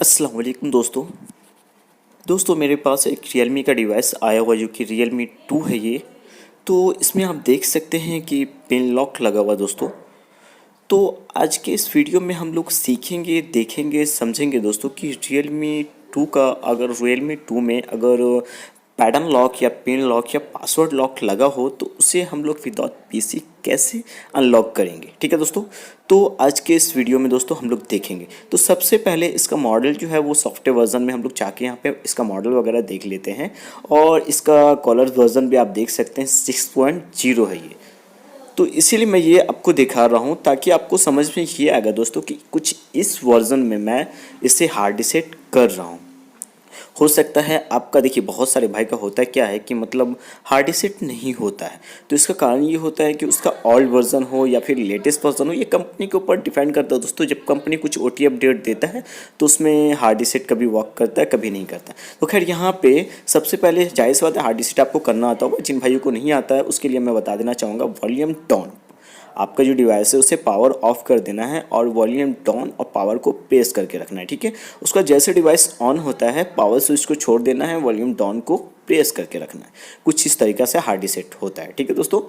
अस्सलाम वालेकुम दोस्तों मेरे पास एक Realme का डिवाइस आया हुआ जो कि Realme 2 है ये। तो इसमें आप देख सकते हैं कि पिन लॉक लगा हुआ दोस्तों। तो आज के इस वीडियो में हम लोग सीखेंगे, देखेंगे, समझेंगे दोस्तों कि Realme 2 का अगर Realme 2 में अगर पैटर्न लॉक या पिन लॉक या पासवर्ड लॉक लगा हो तो उसे हम लोग विदाउट पीसी कैसे अनलॉक करेंगे। ठीक है दोस्तों, तो आज के इस वीडियो में दोस्तों हम लोग देखेंगे। तो सबसे पहले इसका मॉडल जो है वो सॉफ्टवेयर वर्जन में हम लोग जाके यहाँ पे इसका मॉडल वगैरह देख लेते हैं। और इसका कलर वर्जन भी आप देख सकते हैं 6.0 है ये। तो इसीलिए मैं ये आपको दिखा रहा हूँ ताकि आपको समझ में ये आएगा दोस्तों कि कुछ इस वर्जन में मैं इसे हार्ड रीसेट कर रहा हूँ। हो सकता है आपका, देखिए बहुत सारे भाई का होता है क्या है कि मतलब हार्ड रीसेट नहीं होता है। तो इसका कारण ये होता है कि उसका ओल्ड वर्जन हो या फिर लेटेस्ट वर्जन हो, ये कंपनी के ऊपर डिपेंड करता है दोस्तों। जब कंपनी कुछ ओटी अपडेट देता है तो उसमें हार्ड रीसेट कभी वर्क करता है, कभी नहीं करता। तो खैर यहाँ पे सबसे पहले जाहिर सी बात है हार्ड रीसेट आपको करना आता होगा। जिन भाइयों को नहीं आता है उसके लिए मैं बता देना चाहूँगा, वॉल्यूम डाउन, आपका जो डिवाइस है उसे पावर ऑफ कर देना है और वॉल्यूम डाउन और पावर को प्रेस करके रखना है। ठीक है, उसका जैसे डिवाइस ऑन होता है पावर स्विच को छोड़ देना है, वॉल्यूम डाउन को प्रेस करके रखना है। कुछ इस तरीक़ा से हार्ड रीसेट होता है। ठीक है दोस्तों,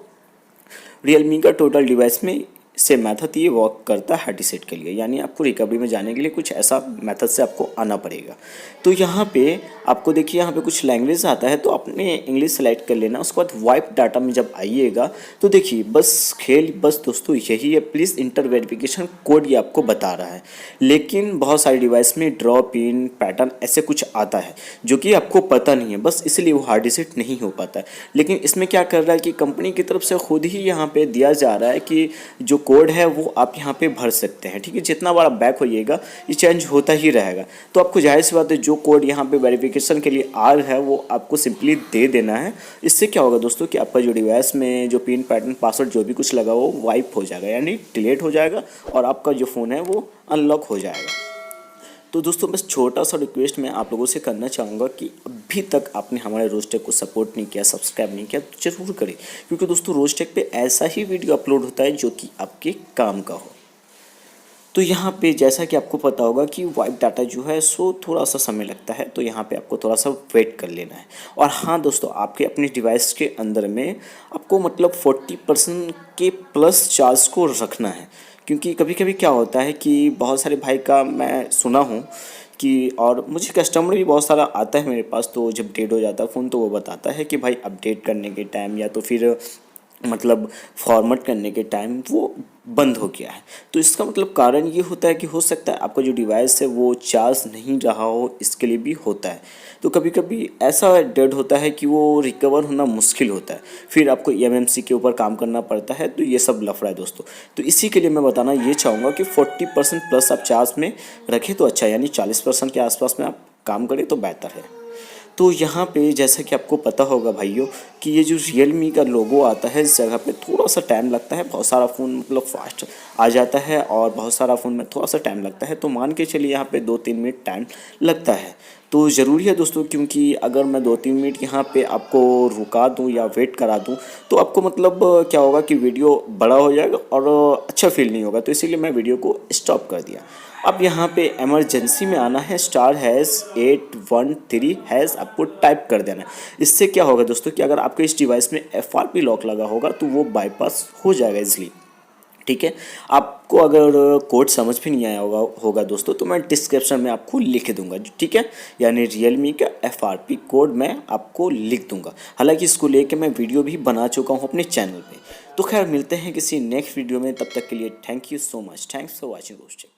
रियलमी का टोटल डिवाइस में से मेथड ये वर्क करता है हार्ड रीसेट के लिए, यानी आपको रिकवरी में जाने के लिए कुछ ऐसा मेथड से आपको आना पड़ेगा। तो यहाँ पे आपको देखिए यहाँ पे कुछ लैंग्वेज आता है तो आपने इंग्लिश सेलेक्ट कर लेना। उसके बाद वाइप डाटा में जब आइएगा तो देखिए बस दोस्तों यही है, प्लीज़ इंटर वेरिफिकेशन कोड ये आपको बता रहा है। लेकिन बहुत सारे डिवाइस में ड्रॉ पिन पैटर्न ऐसे कुछ आता है जो कि आपको पता नहीं है, बस इसलिए वो हार्ड रीसेट नहीं हो पाता है। लेकिन इसमें क्या कर रहा है कि कंपनी की तरफ से खुद ही यहाँ पे दिया जा रहा है कि जो कोड है वो आप यहाँ पे भर सकते हैं। ठीक है, जितना बार आप बैक होइएगा ये चेंज होता ही रहेगा। तो आपको जाहिर सी बात है जो कोड यहाँ पे वेरिफिकेशन के लिए आ रहा है वो आपको सिंपली दे देना है। इससे क्या होगा दोस्तों कि आपका जो डिवाइस में जो पिन पैटर्न पासवर्ड जो भी कुछ लगा हो वो वाइप हो जाएगा, यानी डिलीट हो जाएगा और आपका जो फ़ोन है वो अनलॉक हो जाएगा। तो दोस्तों बस छोटा सा रिक्वेस्ट मैं आप लोगों से करना चाहूँगा कि अभी तक आपने हमारे रोजटेक को सपोर्ट नहीं किया, सब्सक्राइब नहीं किया तो ज़रूर करें, क्योंकि दोस्तों रोजटेक पे ऐसा ही वीडियो अपलोड होता है जो कि आपके काम का हो। तो यहाँ पे जैसा कि आपको पता होगा कि वाइप डाटा जो है सो थोड़ा सा समय लगता है, तो यहाँ पे आपको थोड़ा सा वेट कर लेना है। और हाँ दोस्तों, आपके अपने डिवाइस के अंदर में आपको मतलब 40% के प्लस चार्ज को रखना है। क्योंकि कभी कभी क्या होता है कि बहुत सारे भाई का मैं सुना हूँ कि, और मुझे कस्टमर भी बहुत सारा आता है मेरे पास, तो जब डेड हो जाता है फ़ोन तो वो बताता है कि भाई अपडेट करने के टाइम या तो फिर मतलब फॉर्मेट करने के टाइम वो बंद हो गया है। तो इसका मतलब कारण ये होता है कि हो सकता है आपका जो डिवाइस है वो चार्ज नहीं रहा हो, इसके लिए भी होता है। तो कभी कभी ऐसा डेड होता है कि वो रिकवर होना मुश्किल होता है, फिर आपको एमएमसी के ऊपर काम करना पड़ता है। तो ये सब लफड़ा है दोस्तों। तो इसी के लिए मैं बताना ये चाहूँगा कि 40% प्लस आप चार्ज में रखें तो अच्छा, यानी 40% के आसपास में आप काम करें तो बेहतर है। तो यहाँ पे जैसा कि आपको पता होगा भाइयों कि ये जो रियलमी का लोगो आता है इस जगह पे थोड़ा सा टाइम लगता है। बहुत सारा फ़ोन मतलब फास्ट आ जाता है और बहुत सारा फ़ोन में थोड़ा सा टाइम लगता है। तो मान के चलिए यहाँ पे 2-3 मिनट टाइम लगता है। तो ज़रूरी है दोस्तों, क्योंकि अगर मैं 2-3 मिनट यहाँ पे आपको रुका दूँ या वेट करा दूँ तो आपको मतलब क्या होगा कि वीडियो बड़ा हो जाएगा और अच्छा फील नहीं होगा। तो इसीलिए मैं वीडियो को स्टॉप कर दिया। अब यहाँ पे इमरजेंसी में आना है, *813# आपको टाइप कर देना है। इससे क्या होगा दोस्तों कि अगर आपके इस डिवाइस में FRP लॉक लगा होगा तो वो बाईपास हो जाएगा इजली। ठीक है, आपको अगर कोड समझ भी नहीं आया होगा दोस्तों तो मैं डिस्क्रिप्शन में आपको लिख दूंगा। ठीक है, यानी रियलमी का FRP कोड मैं आपको लिख दूंगा। हालांकि इसको लेके मैं वीडियो भी बना चुका हूँ अपने चैनल पे। तो खैर मिलते हैं किसी नेक्स्ट वीडियो में, तब तक के लिए thank you so much, thanks for watching दोस्तों।